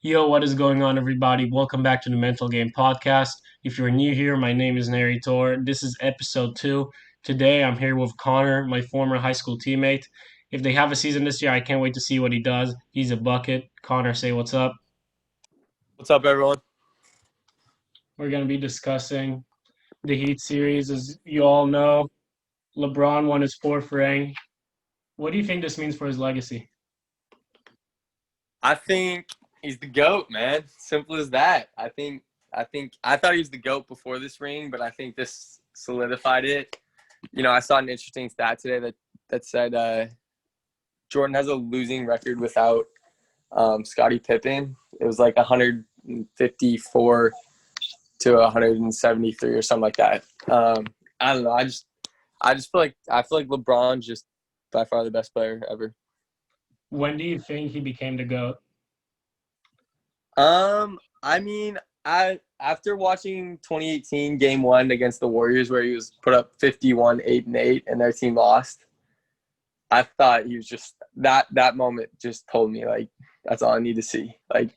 Yo, what is going on, everybody? Welcome back to the Mental Game Podcast. If you're new here, my name is Neri Tor. This is episode 2. Today, I'm here with Connor, my former high school teammate. If they have a season this year, I can't wait to see what he does. He's a bucket. Connor, say what's up. What's up, everyone? We're going to be discussing the Heat series. As you all know, LeBron won his fourth ring. What do you think this means for his legacy? I think he's the GOAT, man. Simple as that. I thought he was the GOAT before this ring, but I think this solidified it. I saw an interesting stat today that said Jordan has a losing record without Scottie Pippen. It was like 154 to 173 or something like that. I don't know. I just feel like LeBron's just by far the best player ever. When do you think he became the GOAT? I mean, I after watching 2018 Game 1 against the Warriors, where he was put up 51, 8-8, and their team lost, I thought he was just that moment just told me like that's all I need to see. Like,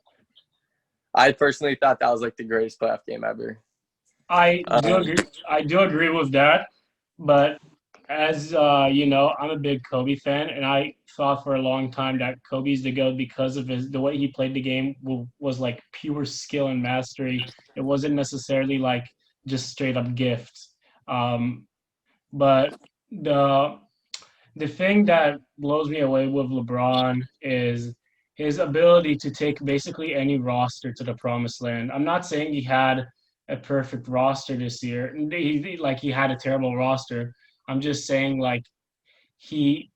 I personally thought that was like the greatest playoff game ever. I do Um, agree. I do agree with that, but as you know, I'm a big Kobe fan, and I thought for a long time that Kobe's the GOAT because of the way he played the game was like pure skill and mastery. It wasn't necessarily like just straight up gifts. Um, but the the thing that blows me away with LeBron is his ability to take basically any roster to the promised land. I'm not saying he had a perfect roster this year. He had a terrible roster. I'm just saying like he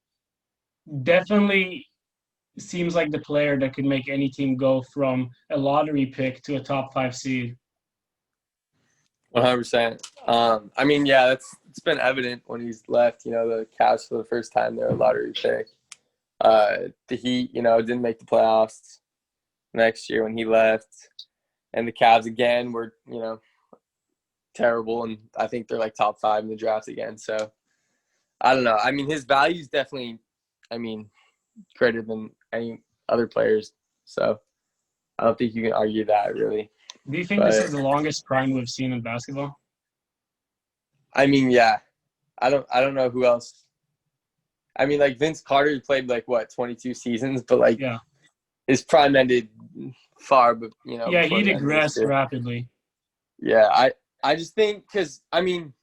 definitely seems like the player that could make any team go from a lottery pick to a top 5 seed. 100%. I mean, yeah, it's been evident when he's left. The Cavs for the first time they're a lottery pick. The Heat, didn't make the playoffs next year when he left, and the Cavs again were, terrible, and I think they're like top 5 in the draft again. So I don't know. I mean, his value is definitely, I mean, greater than any other players. So I don't think you can argue that really. Do you think this is But the longest prime we've seen in basketball? I mean, yeah, I don't know who else. I mean, like Vince Carter played like what 22 seasons, but like Yeah. his prime ended far, but Yeah, he before the end of this digressed year. rapidly. Yeah, I just think because I mean,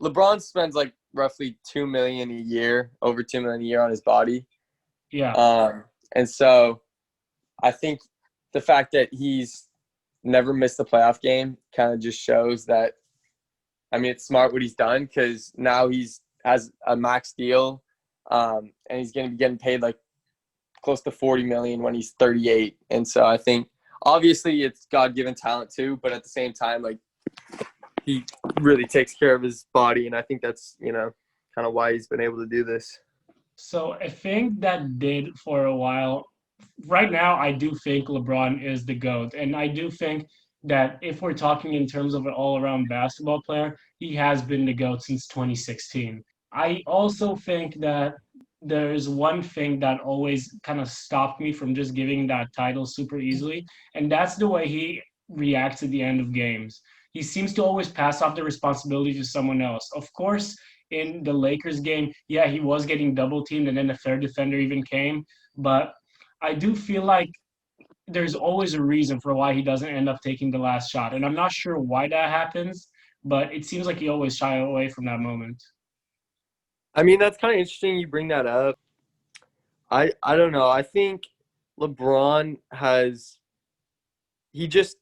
LeBron spends like roughly 2 million a year, over 2 million a year on his body, Yeah. and so I think the fact that he's never missed a playoff game kind of just shows that. I mean, it's smart what he's done because now he's has a max deal, and he's going to be getting paid like close to 40 million when he's 38. And so I think obviously it's God-given talent too, but at the same time, like he really takes care of his body, and I think that's kind of why he's been able to do this. So I think that did for a while. Right now, I do think LeBron is the GOAT. And I do think that if we're talking in terms of an all around basketball player, he has been the GOAT since 2016. I also think that there's one thing that always kind of stopped me from just giving that title super easily, and that's the way he reacts at the end of games. He seems to always pass off the responsibility to someone else. Of course, in the Lakers game, yeah, he was getting double teamed, and then the third defender even came. But I do feel like there's always a reason for why he doesn't end up taking the last shot. And I'm not sure why that happens, but it seems like he always shy away from that moment. I mean, that's kind of interesting you bring that up. I don't know. I think LeBron has he just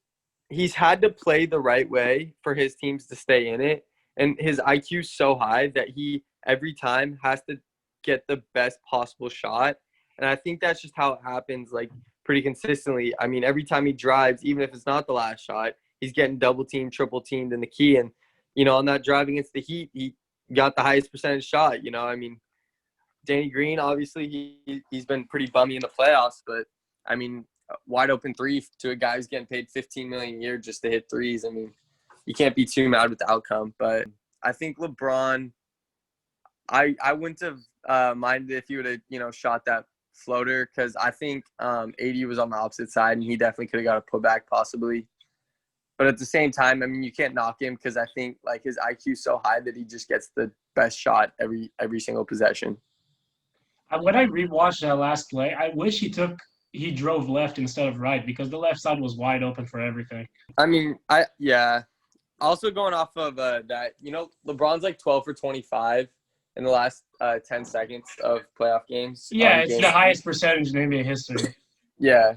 he's had to play the right way for his teams to stay in it. And his IQ is so high that he every time has to get the best possible shot. And I think that's just how it happens, like pretty consistently. I mean, every time he drives, even if it's not the last shot, he's getting double teamed, triple teamed in the key. And, on that drive against the Heat, he got the highest percentage shot. I mean, Danny Green, obviously, he's been pretty bummy in the playoffs, but I mean, wide open three to a guy who's getting paid 15 million a year just to hit threes. I mean, you can't be too mad with the outcome. But I think LeBron, I wouldn't have minded if he would have shot that floater because I think AD was on the opposite side and he definitely could have got a putback possibly. But at the same time, I mean, you can't knock him because I think like his IQ is so high that he just gets the best shot every single possession. When I rewatched that last play, I wish he drove left instead of right because the left side was wide open for everything. I mean, Also going off of that, LeBron's like 12 for 25 in the last 10 seconds of playoff games. Yeah, it's the highest percentage in NBA history. Yeah.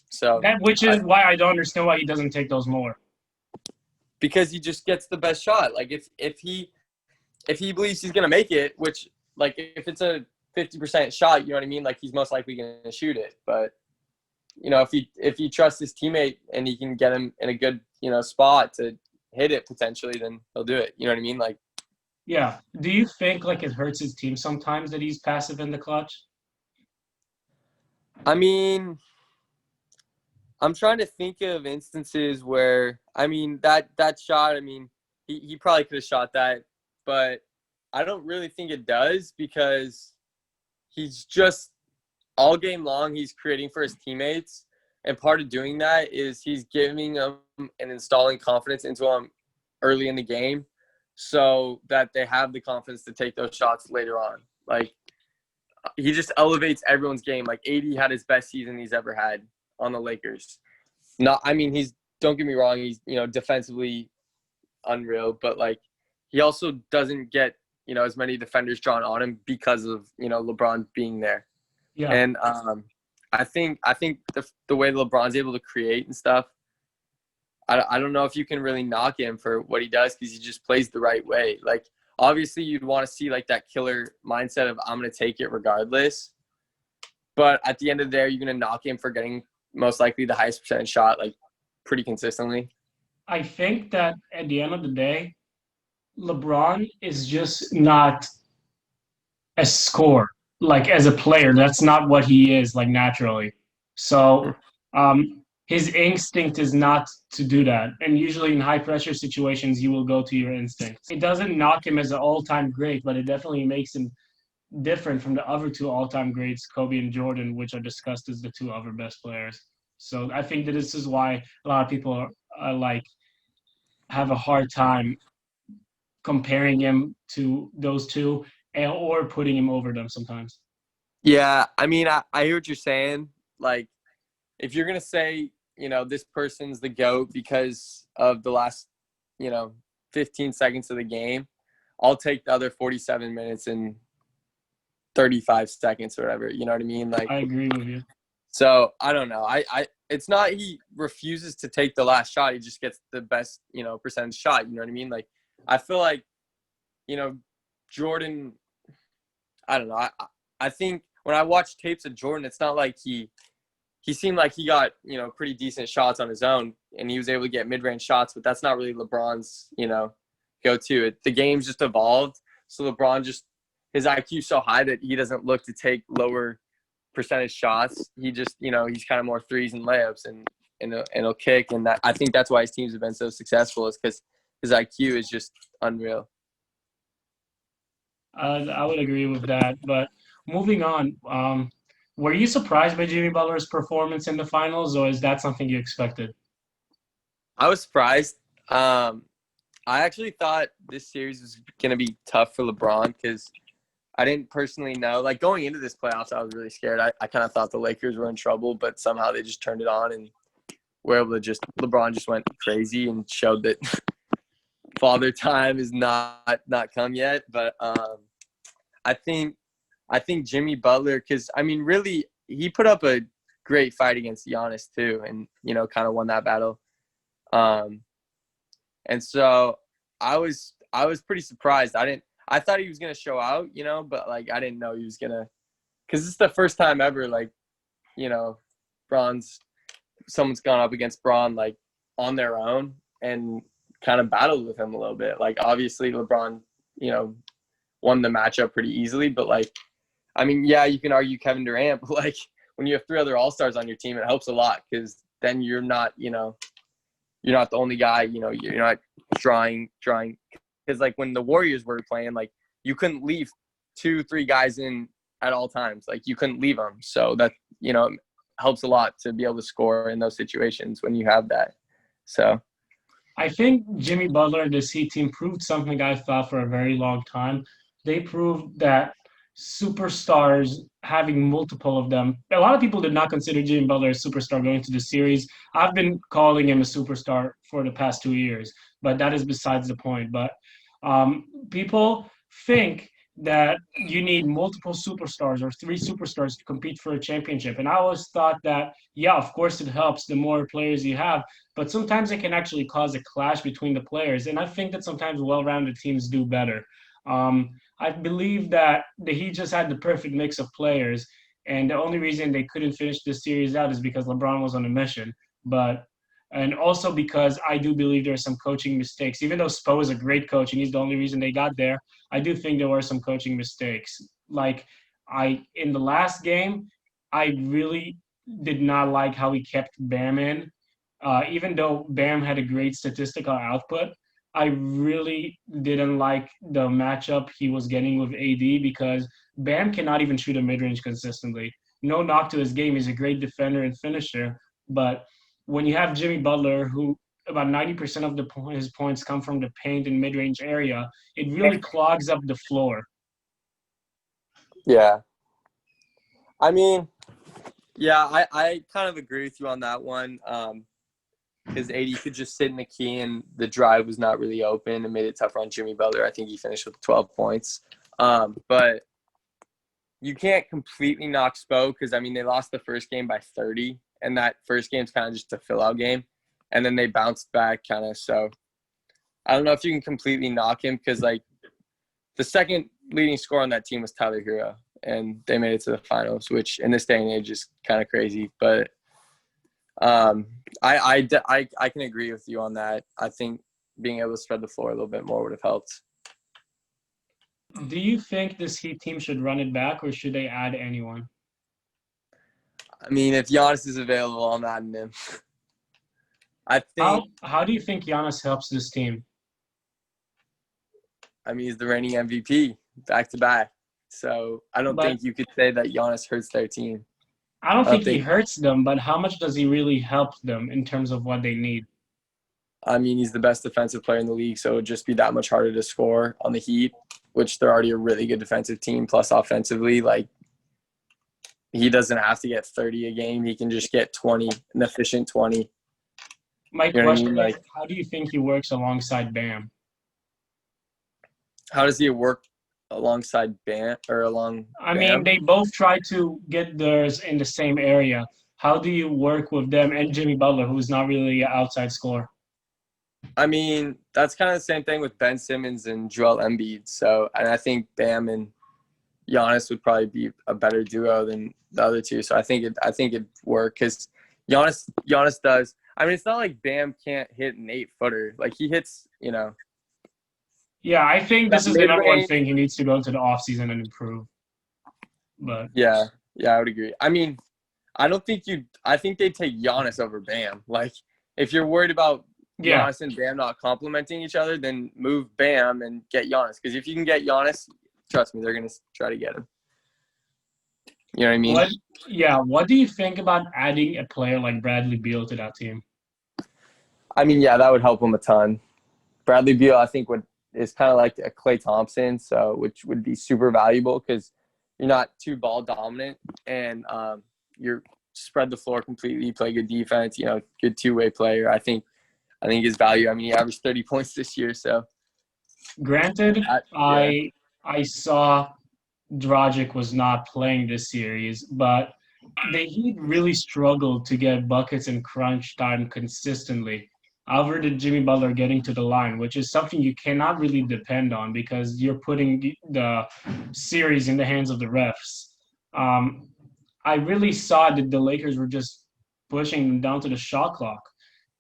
So which is why I don't understand why he doesn't take those more. Because he just gets the best shot. Like if he believes he's gonna make it, which like if it's a 50% shot, you know what I mean? Like he's most likely gonna shoot it. But if he trusts his teammate and he can get him in a good spot to hit it potentially, then he'll do it. You know what I mean? Like, yeah. Do you think like it hurts his team sometimes that he's passive in the clutch? I mean, I'm trying to think of instances where that shot. I mean, he probably could have shot that, but I don't really think it does because he's just all game long. He's creating for his teammates. And part of doing that is he's giving them and installing confidence into them early in the game so that they have the confidence to take those shots later on. Like, he just elevates everyone's game. Like, AD had his best season he's ever had on the Lakers. Don't get me wrong, he's, defensively unreal, but, like, he also doesn't get, as many defenders drawn on him because of, LeBron being there. Yeah. And I think the way LeBron's able to create and stuff, I don't know if you can really knock him for what he does because he just plays the right way. Like, obviously, you'd want to see, like, that killer mindset of I'm going to take it regardless. But at the end of the day, you're going to knock him for getting most likely the highest percentage shot, like, pretty consistently. I think that at the end of the day, LeBron is just not a scorer. Like, as a player, that's not what he is, like, naturally. So his instinct is not to do that. And usually in high-pressure situations, you will go to your instincts. It doesn't knock him as an all-time great, but it definitely makes him different from the other two all-time greats, Kobe and Jordan, which are discussed as the two other best players. So I think that this is why a lot of people are have a hard time comparing him to those two or putting him over them sometimes. Yeah, I mean, I hear what you're saying. Like, if you're going to say, this person's the GOAT because of the last, 15 seconds of the game, I'll take the other 47 minutes and 35 seconds or whatever. You know what I mean? Like, I agree with you. So, I don't know. It's not he refuses to take the last shot. He just gets the best, percentage shot. You know what I mean? Like, I feel like, Jordan, I don't know. I think when I watch tapes of Jordan, it's not like he seemed like he got, pretty decent shots on his own and he was able to get mid-range shots, but that's not really LeBron's, go-to. The game's just evolved. So LeBron his IQ is so high that he doesn't look to take lower percentage shots. He just, he's kind of more threes and layups and he'll kick. And I think that's why his teams have been so successful is because his IQ is just unreal. I would agree with that. But moving on, were you surprised by Jimmy Butler's performance in the finals, or is that something you expected? I was surprised. I actually thought this series was going to be tough for LeBron because I didn't personally know. Like, going into this playoffs, I was really scared. I kind of thought the Lakers were in trouble, but somehow they just turned it on and were able to LeBron just went crazy and showed that father time is not come yet. But I think Jimmy Butler, because, really, he put up a great fight against Giannis too and, kind of won that battle. And so I was pretty surprised. I thought he was going to show out, but, like, I didn't know he was going to – because this is the first time ever, like, someone's gone up against Bron, like, on their own and kind of battled with him a little bit. Like, obviously LeBron, won the matchup pretty easily, but, like, yeah, you can argue Kevin Durant, but, like, when you have three other all-stars on your team, it helps a lot because then you're not, you're not the only guy, you're not drawing because, like, when the Warriors were playing, like, you couldn't leave 2-3 guys in at all times. Like, you couldn't leave him. So that, helps a lot to be able to score in those situations when you have that. So I think Jimmy Butler and this Heat team proved something I thought for a very long time. They proved that superstars, having multiple of them, a lot of people did not consider Jimmy Butler a superstar going into the series. I've been calling him a superstar for the past 2 years, but that is besides the point. But people think that you need multiple superstars or three superstars to compete for a championship. And I always thought that, yeah, of course it helps the more players you have, but sometimes it can actually cause a clash between the players. And I think that sometimes well-rounded teams do better. I believe that the Heat just had the perfect mix of players, and the only reason they couldn't finish this series out is because LeBron was on a mission. And also because I do believe there are some coaching mistakes. Even though Spo is a great coach and he's the only reason they got there, I do think there were some coaching mistakes. Like, in the last game, I really did not like how he kept Bam in. Even though Bam had a great statistical output, I really didn't like the matchup he was getting with AD because Bam cannot even shoot a mid-range consistently. No knock to his game. He's a great defender and finisher. But when you have Jimmy Butler, who about 90% of his points come from the paint and mid-range area, it really clogs up the floor. Yeah. I mean, yeah, I kind of agree with you on that one. Because AD could just sit in the key and the drive was not really open and made it tougher on Jimmy Butler. I think he finished with 12 points. But you can't completely knock Spo because, I mean, they lost the first game by 30. And that first game's kind of just a fill-out game. And then they bounced back kind of. So I don't know if you can completely knock him because, like, the second leading scorer on that team was Tyler Hero. And they made it to the finals, which in this day and age is kind of crazy. But I can agree with you on that. I think being able to spread the floor a little bit more would have helped. Do you think this Heat team should run it back or should they add anyone? I mean, if Giannis is available, I'm adding him. I think. How do you think Giannis helps this team? I mean, he's the reigning MVP back to back. So I don't think you could say that Giannis hurts their team. I don't think he hurts them, but how much does he really help them in terms of what they need? I mean, he's the best defensive player in the league, so it would just be that much harder to score on the Heat, which they're already a really good defensive team, plus offensively. Like, he doesn't have to get 30 a game. He can just get 20, an efficient 20. My question is, how do you think he works alongside Bam? How does he work alongside Bam or along I Bam? mean, they both try to get theirs in the same area. How do you work with them and Jimmy Butler, who's not really an outside scorer? I mean, that's kind of the same thing with Ben Simmons and Joel Embiid. So, and I think Bam and Giannis would probably be a better duo than the other two. So I think it'd work because Giannis does. I mean, it's not like Bam can't hit an 8-footer. Like, he hits, Yeah, I think this is the number one thing he needs to go into the offseason and improve. But yeah, I would agree. I mean, I think they'd take Giannis over Bam. Like, if you're worried about Giannis and Bam not complimenting each other, then move Bam and get Giannis. Because if you can get Giannis, trust me, they're going to try to get him. You know what I mean? What do you think about adding a player like Bradley Beal to that team? I mean, yeah, that would help him a ton. Bradley Beal, I think, is kind of like a Klay Thompson, so which would be super valuable because you're not too ball dominant and you're spread the floor completely, you play good defense, good two-way player. I think his value. I mean, he averaged 30 points this year, so. Granted, I saw Dragic was not playing this series, but the Heat really struggled to get buckets in crunch time consistently. Other than Jimmy Butler getting to the line, which is something you cannot really depend on because you're putting the series in the hands of the refs. I really saw that the Lakers were just pushing them down to the shot clock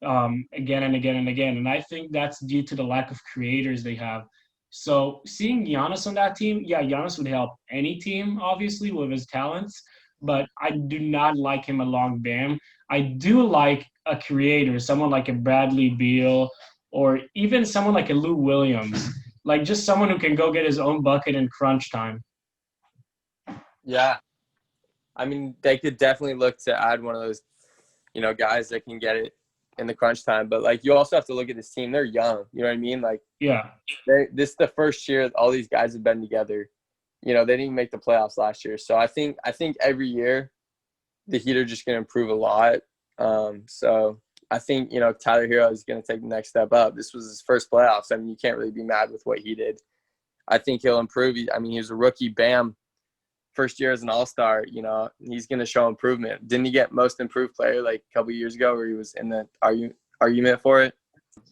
again and again and again. And I think that's due to the lack of creators they have. So seeing Giannis on that team, Giannis would help any team, obviously, with his talents. But I do not like him along Bam. I do like a creator, someone like a Bradley Beal or even someone like a Lou Williams. Like, just someone who can go get his own bucket in crunch time. Yeah. I mean, they could definitely look to add one of those, guys that can get it in the crunch time. But, like, you also have to look at this team. They're young. You know what I mean? Like, Yeah. this is the first year all these guys have been together. They didn't even make the playoffs last year. So I think every year the Heat are just going to improve a lot. So I think, Tyler Hero is going to take the next step up. This was his first playoffs. I mean, you can't really be mad with what he did. I think he'll improve. I mean, he was a rookie. Bam. First year as an all-star, he's going to show improvement. Didn't he get most improved player like a couple years ago where he was in the argument for it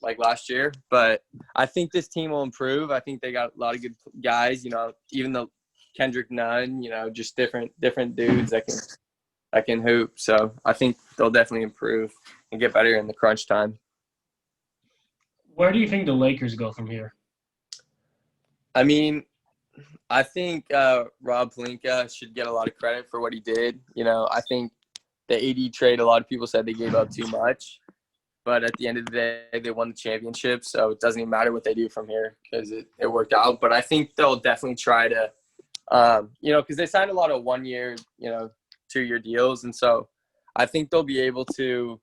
like last year? But I think this team will improve. I think they got a lot of good guys, even the Kendrick Nunn, just different dudes that can hoop. So I think they'll definitely improve and get better in the crunch time. Where do you think the Lakers go from here? I mean, I think Rob Pelinka should get a lot of credit for what he did. I think the AD trade, a lot of people said they gave up too much. But at the end of the day, they won the championship. So it doesn't even matter what they do from here because it worked out. But I think they'll definitely try to, because they signed a lot of 1 year, 2-year deals. And so I think they'll be able to,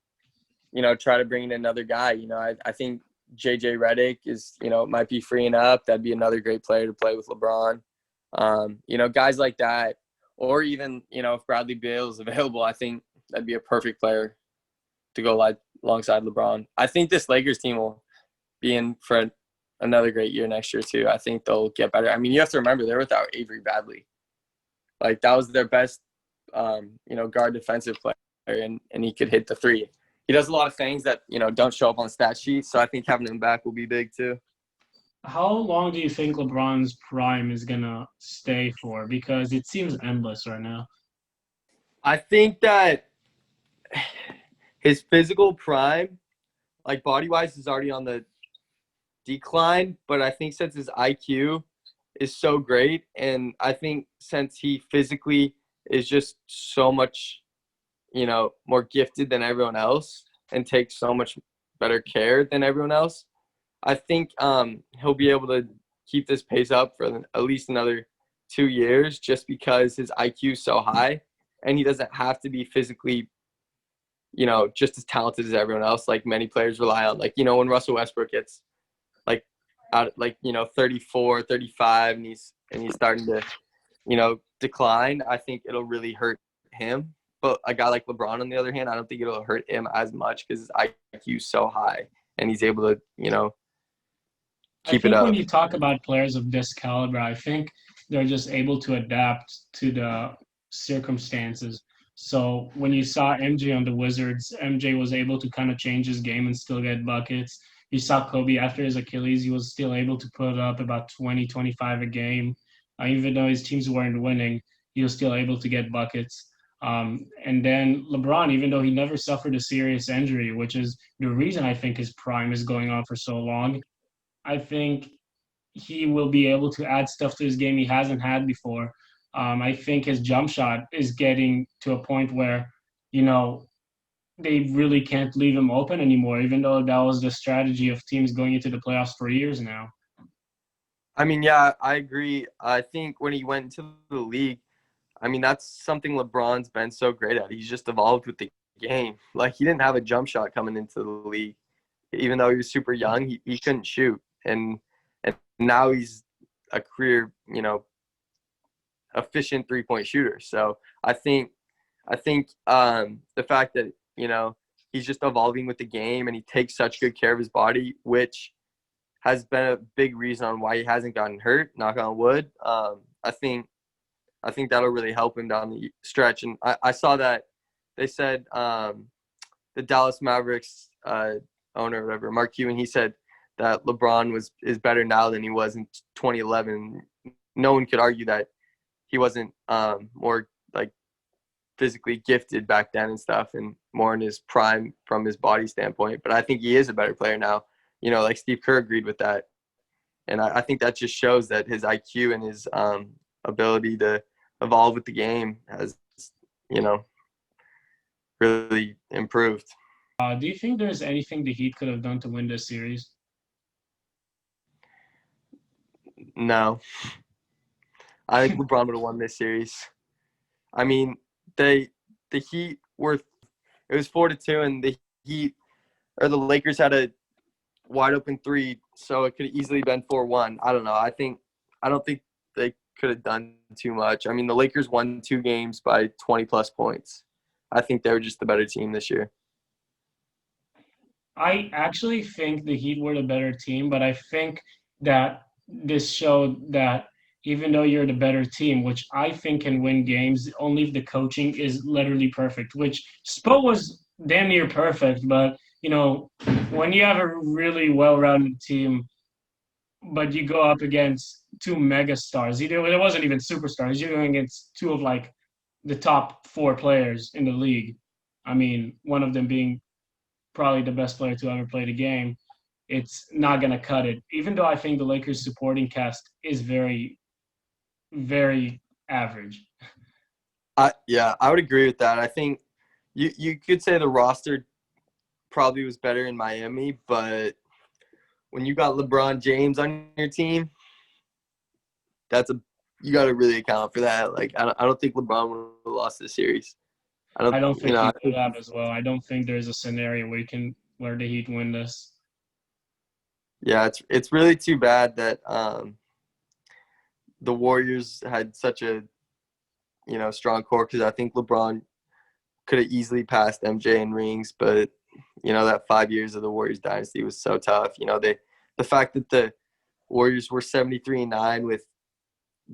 try to bring in another guy. I think JJ Redick is, might be freeing up. That'd be another great player to play with LeBron. Guys like that, or even, if Bradley Beal is available, I think that'd be a perfect player to go alongside LeBron. I think this Lakers team will be in for another great year next year too. I think they'll get better. I mean, you have to remember they're without Avery Bradley. Like that was their best, guard defensive player, and he could hit the three. He does a lot of things that, don't show up on the stat sheet. So I think having him back will be big too. How long do you think LeBron's prime is gonna stay for? Because it seems endless right now. I think that his physical prime, like body-wise, is already on the decline. But I think since his IQ is so great, and I think since he physically is just so much, more gifted than everyone else and takes so much better care than everyone else, I think he'll be able to keep this pace up for at least another 2 years just because his IQ is so high and he doesn't have to be physically, just as talented as everyone else. Like many players rely on, like, when Russell Westbrook gets like out, like, 34, 35 and he's starting to, decline, I think it'll really hurt him. But a guy like LeBron, on the other hand, I don't think it'll hurt him as much because his IQ is so high and he's able to, I keep it think when up. you talk about players of this caliber, I think they're just able to adapt to the circumstances. So when you saw MJ on the Wizards, MJ was able to kind of change his game and still get buckets. You saw Kobe after his Achilles, he was still able to put up about 20, 25 a game. Even though his teams weren't winning, he was still able to get buckets. And then LeBron, even though he never suffered a serious injury, which is the reason I think his prime is going on for so long, I think he will be able to add stuff to his game he hasn't had before. I think his jump shot is getting to a point where, you know, they really can't leave him open anymore, even though that was the strategy of teams going into the playoffs for years now. I mean, yeah, I agree. I think when he went into the league, I mean, that's something LeBron's been so great at. He's just evolved with the game. Like, he didn't have a jump shot coming into the league. Even though he was super young, he couldn't shoot. And now he's a career, efficient three-point shooter. So I think the fact that, he's just evolving with the game and he takes such good care of his body, which has been a big reason on why he hasn't gotten hurt, knock on wood. I think that'll really help him down the stretch. And I saw that they said the Dallas Mavericks owner or whatever, Mark Cuban, he said that LeBron is better now than he was in 2011. No one could argue that he wasn't more like physically gifted back then and stuff, and more in his prime from his body standpoint. But I think he is a better player now. Like Steve Kerr agreed with that. And I think that just shows that his IQ and his ability to evolve with the game has, really improved. Do you think there's anything the Heat could have done to win this series? No. I think LeBron would have won this series. I mean, the Heat were it was 4-2, and the Heat or the Lakers had a wide open three, so it could have easily been 4-1. I don't know. I don't think they could have done too much. I mean, the Lakers won 2 games by 20 plus points. I think they were just the better team this year. I actually think the Heat were the better team, but I think that this showed that even though you're the better team, which I think can win games, only if the coaching is literally perfect, which Spo was damn near perfect, but when you have a really well-rounded team, but you go up against two mega stars, it wasn't even superstars, you're going against two of like the top 4 players in the league. I mean, one of them being probably the best player to ever play the game. It's not going to cut it. Even though I think the Lakers supporting cast is very, very average. I would agree with that. I think you could say the roster probably was better in Miami, but when you got LeBron James on your team, you got to really account for that. Like I don't think LeBron would have lost this series. I don't think he would have as well. I don't think there's a scenario where the Heat win this. Yeah, it's really too bad that the Warriors had such a strong core, because I think LeBron could have easily passed MJ in rings, but that 5 years of the Warriors dynasty was so tough. The fact that the Warriors were 73-9 with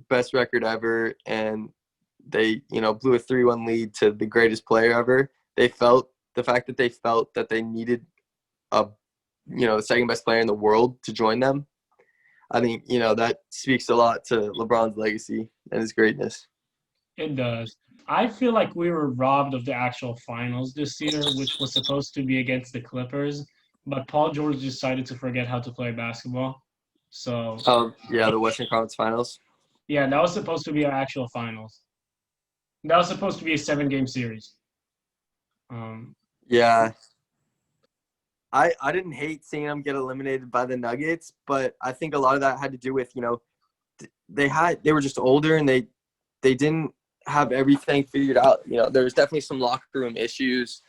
best record ever, and they blew a 3-1 lead to the greatest player ever. The fact that they felt that they needed a the second best player in the world to join them. I think that speaks a lot to LeBron's legacy and his greatness. It does. I feel like we were robbed of the actual finals this year, which was supposed to be against the Clippers, but Paul George decided to forget how to play basketball. So the Western Conference Finals. Yeah, that was supposed to be our actual finals. That was supposed to be a 7-game series. Yeah. I didn't hate seeing them get eliminated by the Nuggets, but I think a lot of that had to do with, they were just older, and they didn't have everything figured out. There was definitely some locker room issues,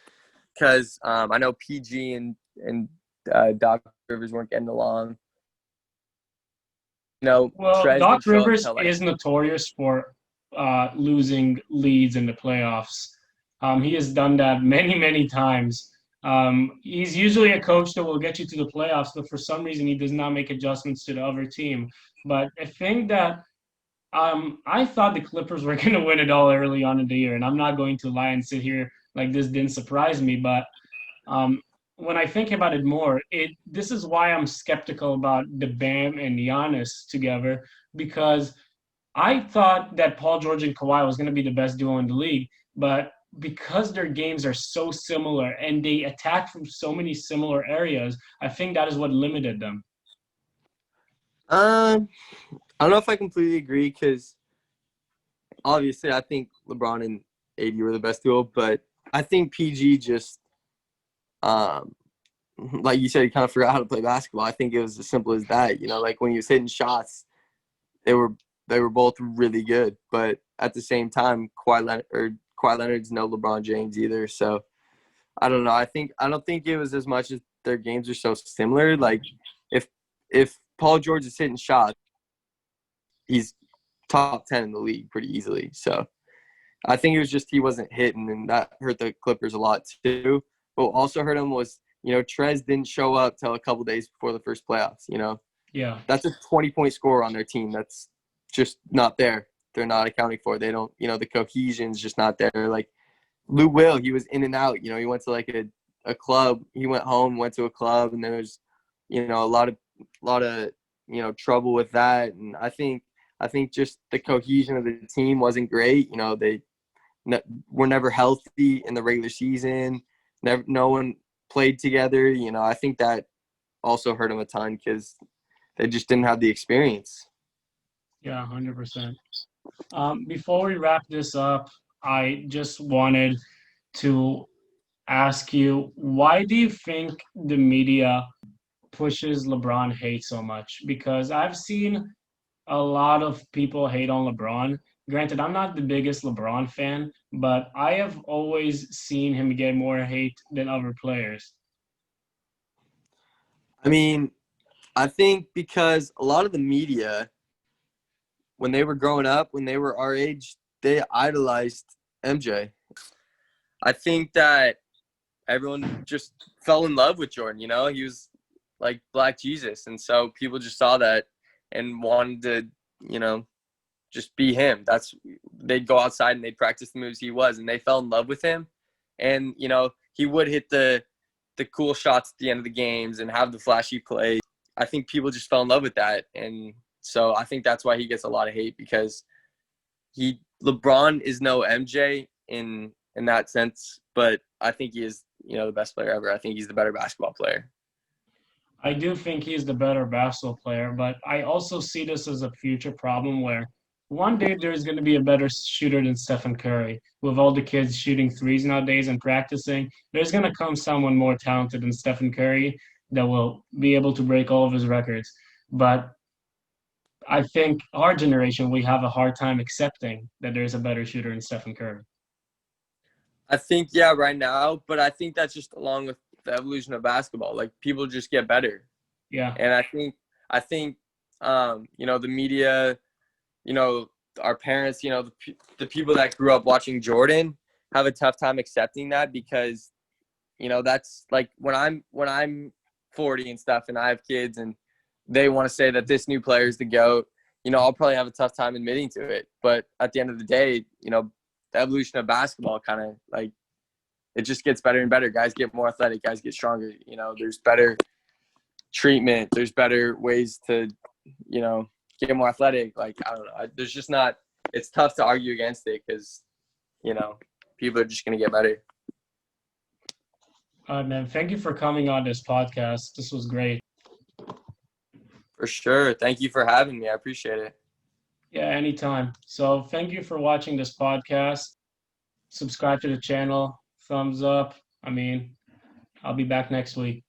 because I know PG and Doc Rivers weren't getting along. Well, Doc Rivers is notorious for losing leads in the playoffs. He has done that many, many times. He's usually a coach that will get you to the playoffs, but for some reason he does not make adjustments to the other team. But I think that I thought the Clippers were going to win it all early on in the year, and I'm not going to lie and sit here like this didn't surprise me. But when I think about it more, this is why I'm skeptical about the Bam and Giannis together, because I thought that Paul George and Kawhi was going to be the best duo in the league, but because their games are so similar and they attack from so many similar areas, I think that is what limited them. I don't know if I completely agree, because obviously I think LeBron and AD were the best duo, but I think PG just, like you said, he kind of forgot how to play basketball. I think it was as simple as that. Like when he was hitting shots, they were both really good, but at the same time, Kawhi Leonard's no LeBron James either. So I don't know. I don't think it was as much as their games are so similar. Like if Paul George is hitting shots, he's top 10 in the league pretty easily. So I think it was just he wasn't hitting, and that hurt the Clippers a lot too. But what also hurt him was, Trez didn't show up till a couple days before the first playoffs. Yeah, that's a 20-point score on their team. That's just not there. They're not accounting for it. They don't, the cohesion's just not there. Like Lou Will, he was in and out. He went to like a club. He went home, went to a club, and there was, a lot of trouble with that. And I think just the cohesion of the team wasn't great. They were never healthy in the regular season. No one played together. I think that also hurt them a ton, because they just didn't have the experience. Yeah, 100%. Before we wrap this up, I just wanted to ask you, why do you think the media pushes LeBron hate so much? Because I've seen a lot of people hate on LeBron, Granted, I'm not the biggest LeBron fan, but I have always seen him get more hate than other players. I mean, I think because a lot of the media, when they were growing up, when they were our age, they idolized MJ. I think that everyone just fell in love with Jordan. You know, he was like Black Jesus, and so people just saw that and wanted to, you know, just be him. They'd go outside and they'd practice the moves he was, and they fell in love with him. And you know, he would hit the cool shots at the end of the games and have the flashy plays. I think people just fell in love with that, and so I think that's why he gets a lot of hate, because LeBron is no MJ in that sense, but I think he is, you know, the best player ever. I think he's the better basketball player. I do think he's the better basketball player, but I also see this as a future problem where one day there's going to be a better shooter than Stephen Curry. With all the kids shooting threes nowadays and practicing, there's going to come someone more talented than Stephen Curry that will be able to break all of his records. But I think our generation, we have a hard time accepting that there's a better shooter than Stephen Curry. I think, yeah, right now, but I think that's just along with the evolution of basketball. Like, people just get better. Yeah. And I think, you know, the media, you know, our parents, you know, the people that grew up watching Jordan have a tough time accepting that, because, you know, that's like when I'm 40 and stuff and I have kids and they want to say that this new player is the GOAT, you know, I'll probably have a tough time admitting to it. But at the end of the day, you know, the evolution of basketball kind of like, it just gets better and better. Guys get more athletic, guys get stronger. You know, there's better treatment, there's better ways to, you know, get more athletic. Like, I don't know. There's just not, it's tough to argue against it because, you know, people are just going to get better. Man, thank you for coming on this podcast. This was great. For sure. Thank you for having me. I appreciate it. Yeah, anytime. So thank you for watching this podcast. Subscribe to the channel. Thumbs up. I mean, I'll be back next week.